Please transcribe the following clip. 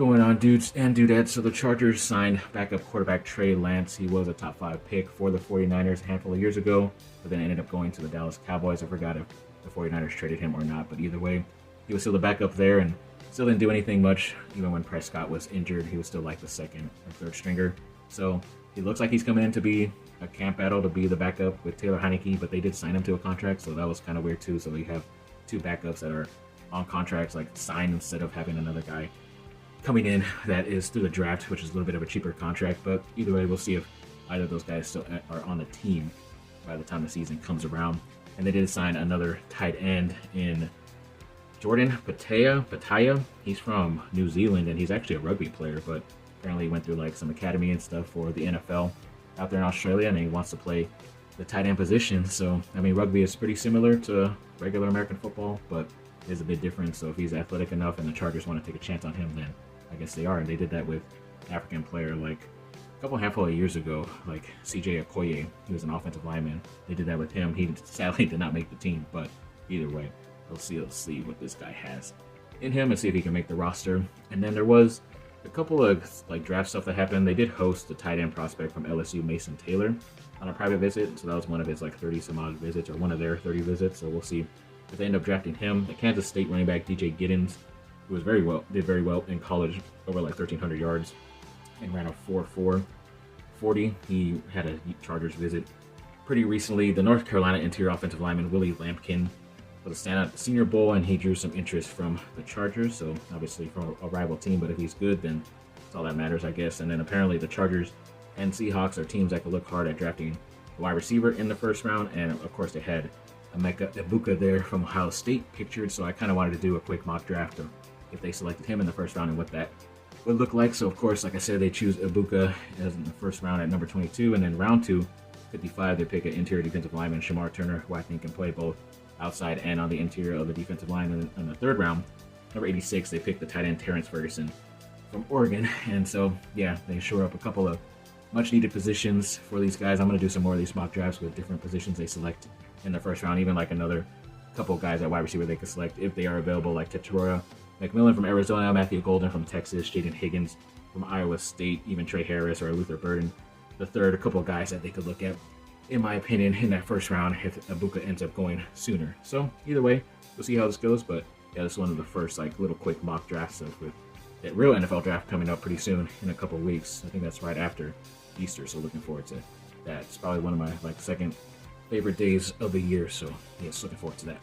going on, dudes and dudettes? So the Chargers signed backup quarterback Trey Lance. He was a top 5 pick for the 49ers a handful of years ago, but then ended up going to the Dallas Cowboys. I forgot if the 49ers traded him or not, but either way, he was still the backup there and still didn't do anything much. Even when Prescott was injured, he was still like the second or third stringer. So he looks like he's coming in to be a camp battle to be the backup with Taylor Heineke, but they did sign him to a contract, so that was kind of weird too. So we have two backups that are on contracts, like signed, instead of having another guy coming in that is through the draft, which is a little bit of a cheaper contract. But either way, we'll see if either of those guys still are on the team by the time the season comes around. And they did sign another tight end in Jordan Petaia. He's from New Zealand and he's actually a rugby player, but apparently he went through like some academy and stuff for the NFL out there in Australia, and he wants to play the tight end position. So I mean, rugby is pretty similar to regular American football, but there's a bit different. So if he's athletic enough and the Chargers want to take a chance on him, then I guess they are. And they did that with an African player like a handful of years ago, like CJ Okoye. He was an offensive lineman. They did that with him. He sadly did not make the team, but either way, let's see what this guy has in him and see if he can make the roster. And then there was a couple of like draft stuff that happened. They did host the tight end prospect from LSU, Mason Taylor, on a private visit. So that was one of his like 30 some odd visits, or one of their 30 visits. So we'll see if they end up drafting him. The Kansas State running back DJ Giddens, who was did very well in college, over like 1,300 yards, and ran a 4.4 40. He had a Chargers visit pretty recently. The North Carolina interior offensive lineman Willie Lampkin was a standout at the Senior Bowl, and he drew some interest from the Chargers. So obviously from a rival team, but if he's good, then that's all that matters, I guess. And then apparently the Chargers and Seahawks are teams that could look hard at drafting a wide receiver in the first round, and of course they had Emeka Egbuka there from Ohio State pictured. So I kind of wanted to do a quick mock draft of if they selected him in the first round and what that would look like. So of course, like I said, they choose Egbuka as in the first round at number 22, and then round 2, 55, they pick an interior defensive lineman, Shamar Turner, who I think can play both outside and on the interior of the defensive line. And in the third round, number 86, they pick the tight end Terrence Ferguson from Oregon. And so yeah, they shore up a couple of much needed positions for these guys. I'm going to do some more of these mock drafts with different positions they select in the first round, even like another couple of guys at wide receiver they could select if they are available, like Tetroya McMillan from Arizona, Matthew Golden from Texas, Jaden Higgins from Iowa State, even Trey Harris or Luther Burden the third. A couple of guys that they could look at, in my opinion, in that first round if Egbuka ends up going sooner. So either way, we'll see how this goes. But yeah, this is one of the first like little quick mock draft stuff, with that real NFL draft coming up pretty soon in a couple of weeks. I think that's right after Easter, so looking forward to that. It's probably one of my like second favorite days of the year, so yes, looking forward to that.